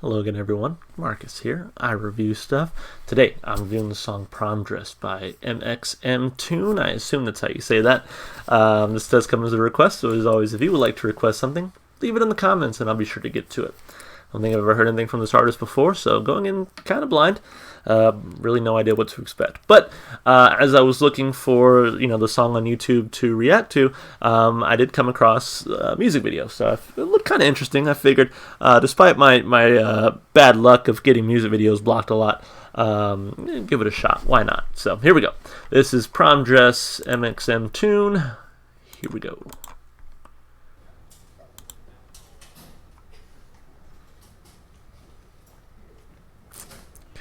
Hello again, everyone. Marcus here. I review stuff. Today, I'm reviewing the song Prom Dress by mxmtoon. I assume that's how you say that. This does come as a request, so as always, if you would like to request something, leave it in the comments and I'll be sure to get to it. I don't think I've ever heard anything from this artist before, so going in kind of blind. Really no idea what to expect. But as I was looking for, the song on YouTube to react to, I did come across a music video. So it looked kind of interesting. I figured, despite my bad luck of getting music videos blocked a lot, give it a shot. Why not? So here we go. This is Prom Dress, mxmtoon. Here we go.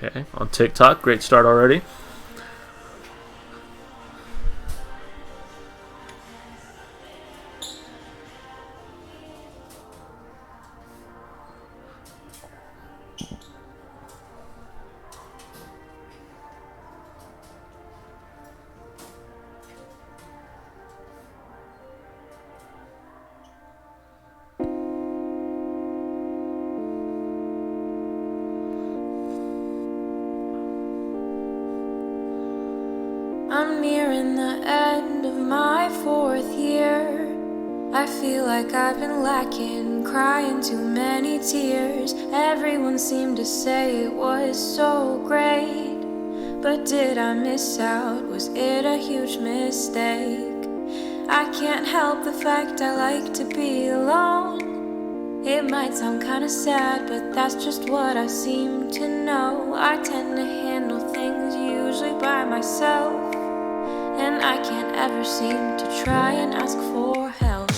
Okay, on TikTok, great start already. I'm nearing the end of my 4th year. I feel like I've been lacking, crying too many tears. Everyone seemed to say it was so great, but did I miss out? Was it a huge mistake? I can't help the fact I like to be alone. It might sound kinda sad, but that's just what I seem to know. I tend to handle things usually by myself, and I can't ever seem to try and ask for help.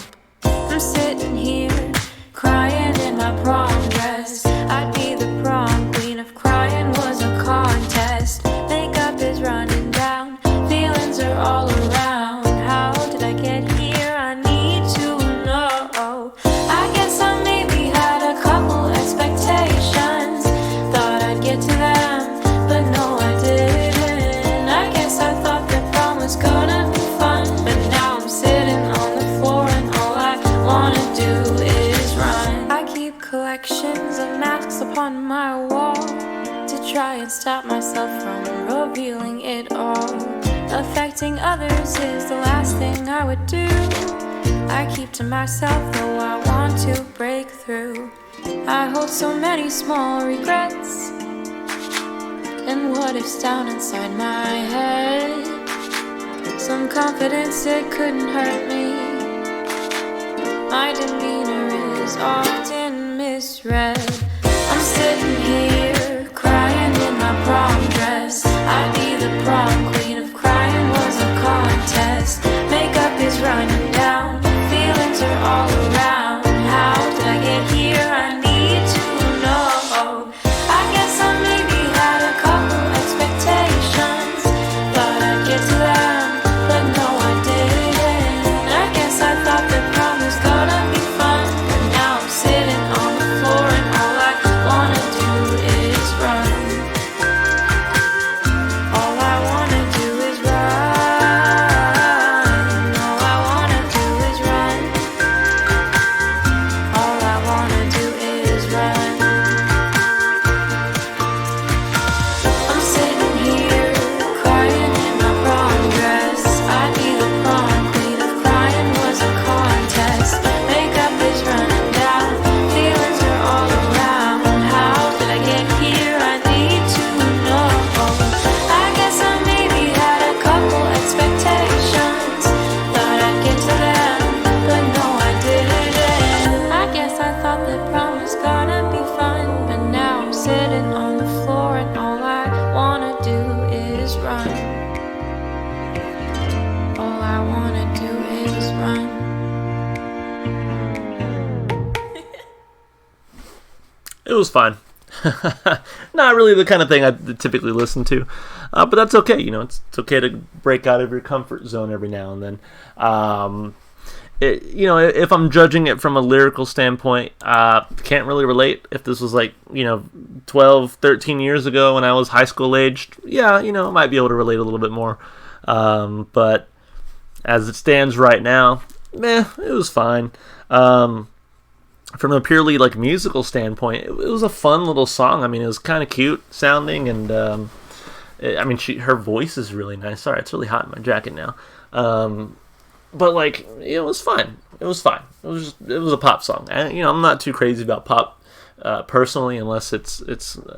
I'm sitting here, crying in my prom dress. I'd be the prom queen if crying was a contest. Makeup is running down, feelings are all around. How did I get here? I need to know. I guess I maybe had a couple expectations, thought I'd get to them, but no I didn't. I guess I thought that prom was gonna be fun, but now I'm sitting on the floor and all I wanna do is run. I keep collections of masks upon my wall to try and stop myself from revealing it all. Affecting others is the last thing I would do. I keep to myself though I want to break through. I hold so many small regrets and what ifs down inside my head. Some confidence, it couldn't hurt me. My demeanor is often misread. I'm sitting here, crying in my prom dress. I'd be the prom queen if crying was a contest. Makeup is running down, feelings are all around. How did I get here? I need to know. I guess I maybe had a couple expectations, thought I'd get to them, but no I didn't. I guess I thought that prom was gonna be fun, but now I'm sitting on the floor and all I wanna do is run. All I wanna do is run. All I wanna do is run. All I wanna do is run. I'm sitting here, crying in my prom dress. I'd be the prom queen if crying was a contest. Makeup is running down, feelings are all around. How did I get here? I need to know. I guess I maybe had a couple expectations, thought I'd get to them, but no I didn't. I guess I thought that prom was gonna be fun, but now I'm sitting on the floor and all I wanna do is run. All I wanna do is run. It was fine. Not really the kind of thing I typically listen to, but that's okay. It's okay to break out of your comfort zone every now and then. If I'm judging it from a lyrical standpoint, can't really relate. If this was like 12, 13 years ago when I was high school aged, yeah, I might be able to relate a little bit more. But as it stands right now, it was fine. from a purely like musical standpoint, it was a fun little song. I mean, it was kind of cute sounding, and I mean, her voice is really nice. Sorry, it's really hot in my jacket now. But like, it was fine. It was fine. It was a pop song. And, I'm not too crazy about pop personally, unless it's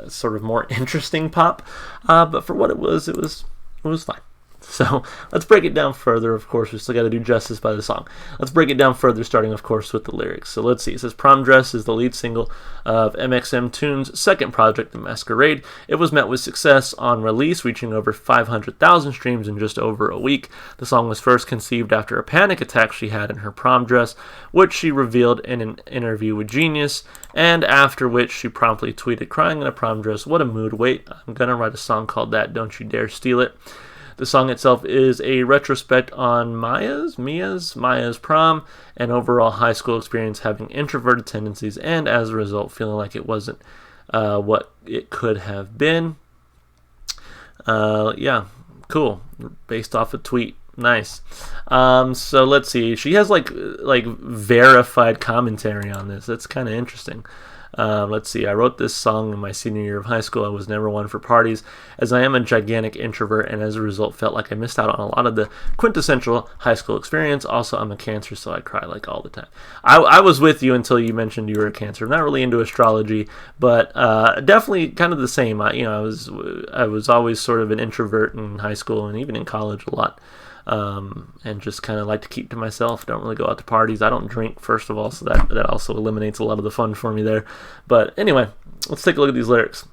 sort of more interesting pop. But for what it was fine. So let's break it down further. Of course, we still got to do justice by the song. Let's break it down further, starting, of course, with the lyrics. So let's see. It says, Prom Dress is the lead single of mxmtoon's second project, The Masquerade. It was met with success on release, reaching over 500,000 streams in just over a week. The song was first conceived after a panic attack she had in her prom dress, which she revealed in an interview with Genius, and after which she promptly tweeted, "Crying in a prom dress, what a mood. Wait, I'm gonna write a song called that. Don't you dare steal it." The song itself is a retrospect on Maya's prom and overall high school experience, having introverted tendencies and as a result feeling like it wasn't what it could have been. Yeah, cool. Based off a tweet. Nice. So let's see. She has like verified commentary on this. That's kind of interesting. Let's see. I wrote this song in my senior year of high school. I was never one for parties, as I am a gigantic introvert, and as a result felt like I missed out on a lot of the quintessential high school experience. Also, I'm a Cancer, so I cry like all the time. I was with you until you mentioned you were a Cancer. I'm not really into astrology, but definitely kind of the same. I was always sort of an introvert in high school and even in college a lot. And just kind of like to keep to myself. Don't really go out to parties. I don't drink, first of all, so that also eliminates a lot of the fun for me there. But anyway, let's take a look at these lyrics.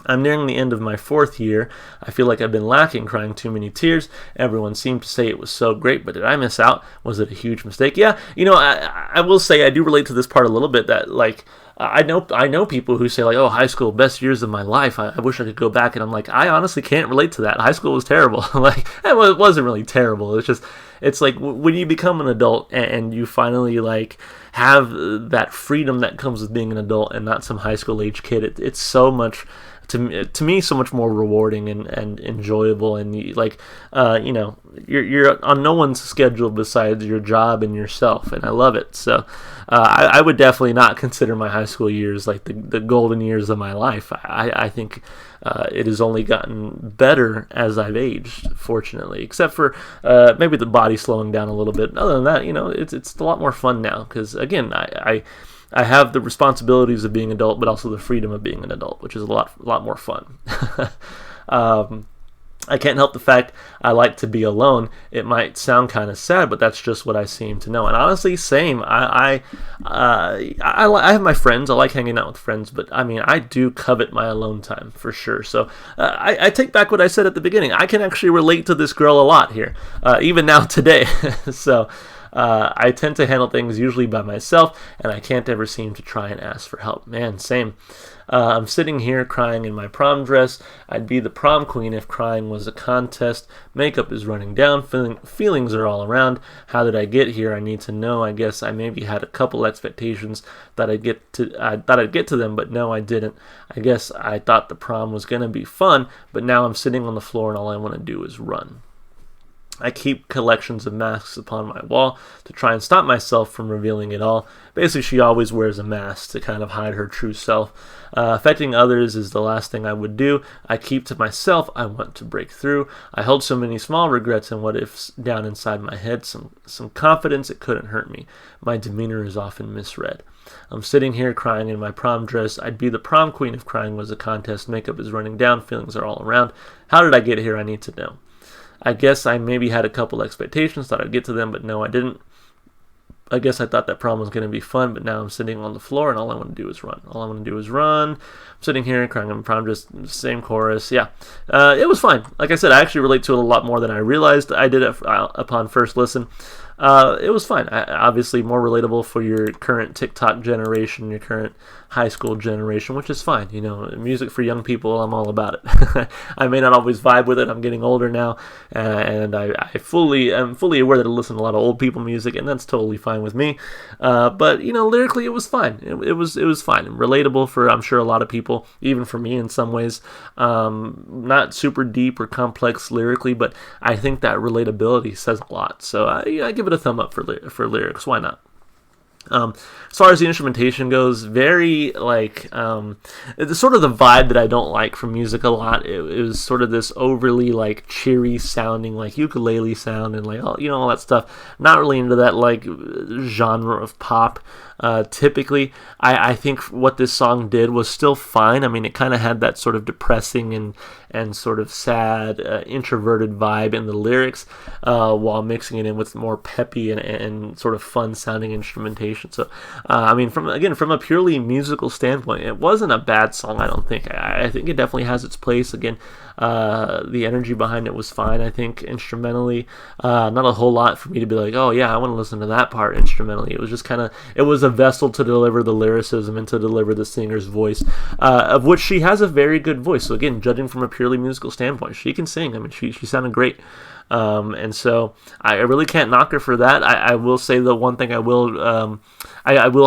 I'm nearing the end of my 4th year. I feel like I've been lacking, crying too many tears. Everyone seemed to say it was so great, but did I miss out? Was it a huge mistake? Yeah, I will say I do relate to this part a little bit, that like I know people who say like, oh, high school, best years of my life. I wish I could go back, and I'm like, I honestly can't relate to that. High school was terrible. Like, it wasn't really terrible. It's like when you become an adult and you finally like have that freedom that comes with being an adult and not some high school age kid. It's so much. To me, so much more rewarding and enjoyable, and you're on no one's schedule besides your job and yourself, and I love it. So I would definitely not consider my high school years like the golden years of my life. I think it has only gotten better as I've aged, fortunately, except for maybe the body slowing down a little bit. Other than that, it's a lot more fun now, because again, I have the responsibilities of being an adult, but also the freedom of being an adult, which is a lot more fun. I can't help the fact I like to be alone. It might sound kind of sad, but that's just what I seem to know. And honestly, same. I have my friends. I like hanging out with friends, but I mean, I do covet my alone time for sure. So I take back what I said at the beginning. I can actually relate to this girl a lot here, even now today. So. I tend to handle things usually by myself, and I can't ever seem to try and ask for help. Man, same. I'm sitting here crying in my prom dress. I'd be the prom queen if crying was a contest. Makeup is running down. Feelings are all around. How did I get here? I need to know. I guess I maybe had a couple expectations that I thought I'd get to them, but no, I didn't. I guess I thought the prom was going to be fun, but now I'm sitting on the floor and all I want to do is run. I keep collections of masks upon my wall to try and stop myself from revealing it all. Basically, she always wears a mask to kind of hide her true self. Affecting others is the last thing I would do. I keep to myself. I want to break through. I hold so many small regrets and what ifs down inside my head. Some confidence it couldn't hurt me. My demeanor is often misread. I'm sitting here crying in my prom dress. I'd be the prom queen if crying was a contest. Makeup is running down. Feelings are all around. How did I get here? I need to know. I guess I maybe had a couple expectations, thought I'd get to them, but no, I didn't. I guess I thought that prom was going to be fun, but now I'm sitting on the floor and all I want to do is run. All I want to do is run. I'm sitting here crying on prom, just same chorus. Yeah, it was fine. Like I said, I actually relate to it a lot more than I realized I did upon first listen. It was fine. Obviously more relatable for your current TikTok generation, your current high school generation, which is fine. Music for young people, I'm all about it. I may not always vibe with it. I'm getting older now, and I'm fully aware that I listen to a lot of old people music, and that's totally fine with me. But lyrically, it was fine. It was fine. Relatable for, I'm sure, a lot of people, even for me in some ways. Not super deep or complex lyrically, but I think that relatability says a lot. So I give it a thumb up for lyrics. Why not? As far as the instrumentation goes, very like it's sort of the vibe that I don't like from music a lot. It was sort of this overly like cheery sounding, like ukulele sound, and like all that stuff. Not really into that like genre of pop. Typically, I think what this song did was still fine. I mean, it kind of had that sort of depressing and sort of sad, introverted vibe in the lyrics, while mixing it in with more peppy and sort of fun sounding instrumentation. So, I mean, from a purely musical standpoint, it wasn't a bad song. I don't think. I think it definitely has its place. Again, the energy behind it was fine. I think instrumentally, not a whole lot for me to be like, oh yeah, I want to listen to that part instrumentally. It was just it was a vessel to deliver the lyricism and to deliver the singer's voice, of which she has a very good voice. So again, judging from a purely musical standpoint, she can sing. I mean, she sounded great. And so I really can't knock her for that. I will say the one thing I will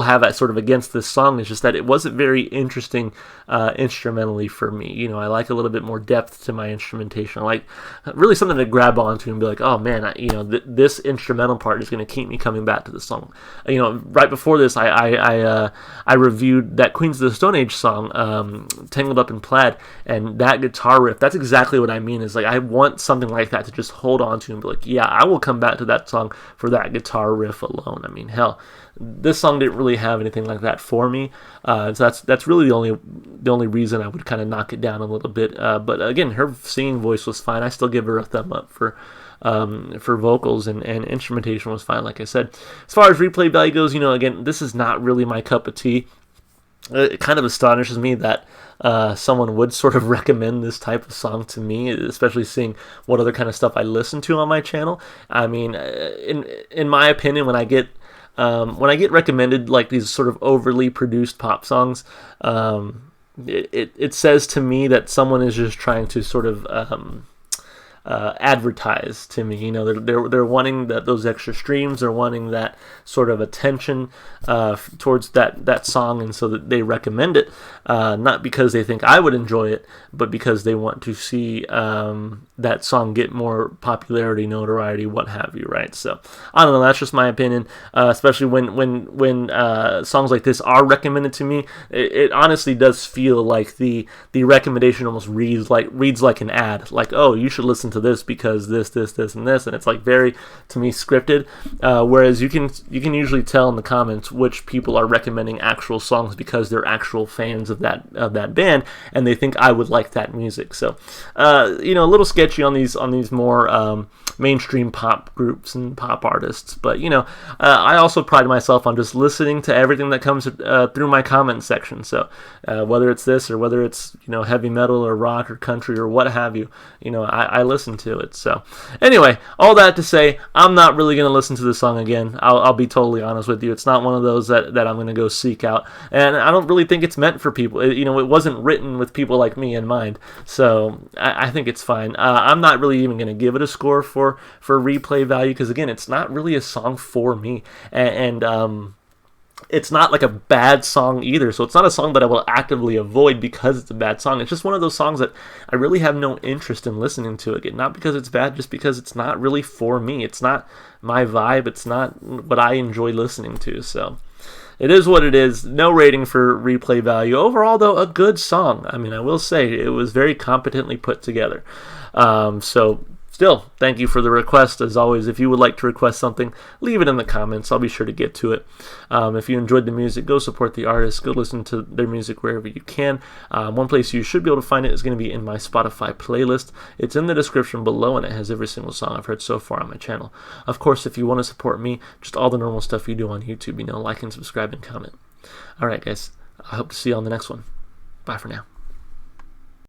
have at sort of against this song is just that it wasn't very interesting instrumentally for me. I like a little bit more depth to my instrumentation. I like really something to grab onto and be like, oh man, this instrumental part is going to keep me coming back to the song. Right before this, I reviewed that Queens of the Stone Age song, Tangled Up in Plaid, and that guitar riff. That's exactly what I mean. Is like I want something like that to just hold on to and be like, yeah, I will come back to that song for that guitar riff alone. I mean, hell, this song didn't really have anything like that for me, so that's really the only reason I would kind of knock it down a little bit. But again, her singing voice was fine. I still give her a thumb up for vocals, and instrumentation was fine, like I said. As far as replay value goes, again, this is not really my cup of tea. It kind of astonishes me that someone would sort of recommend this type of song to me, especially seeing what other kind of stuff I listen to on my channel. I mean, in my opinion, when I get recommended like these sort of overly produced pop songs, it says to me that someone is just trying to sort of advertise to me. They're wanting those extra streams. They're wanting that sort of attention towards that song, and so that they recommend it, not because they think I would enjoy it, but because they want to see that song get more popularity, notoriety, what have you, right? So I don't know. That's just my opinion. Especially when songs like this are recommended to me, it honestly does feel like the recommendation almost reads like an ad. Like, oh, you should listen to this because this, and this, and it's like very, to me, scripted. Whereas you can usually tell in the comments which people are recommending actual songs because they're actual fans of that band and they think I would like that music. So a little sketchy on these more mainstream pop groups and pop artists. But I also pride myself on just listening to everything that comes through my comment section. So whether it's this or whether it's heavy metal or rock or country or what have you, I listen to it. So anyway, all that to say, I'm not really going to listen to this song again. I'll be totally honest with you. It's not one of those that I'm going to go seek out, and I don't really think it's meant for people. It wasn't written with people like me in mind, so I think it's fine. I'm not really even going to give it a score for replay value, because again, it's not really a song for me, and it's not like a bad song either. So it's not a song that I will actively avoid because it's a bad song. It's just one of those songs that I really have no interest in listening to again. Not because it's bad, just because it's not really for me. It's not my vibe. It's not what I enjoy listening to. So it is what it is. No rating for replay value. Overall, though, a good song. I mean, I will say it was very competently put together. Still, thank you for the request. As always, if you would like to request something, leave it in the comments. I'll be sure to get to it. If you enjoyed the music, go support the artist. Go listen to their music wherever you can. One place you should be able to find it is going to be in my Spotify playlist. It's in the description below, and it has every single song I've heard so far on my channel. Of course, if you want to support me, just all the normal stuff you do on YouTube, like and subscribe and comment. All right, guys. I hope to see you on the next one. Bye for now.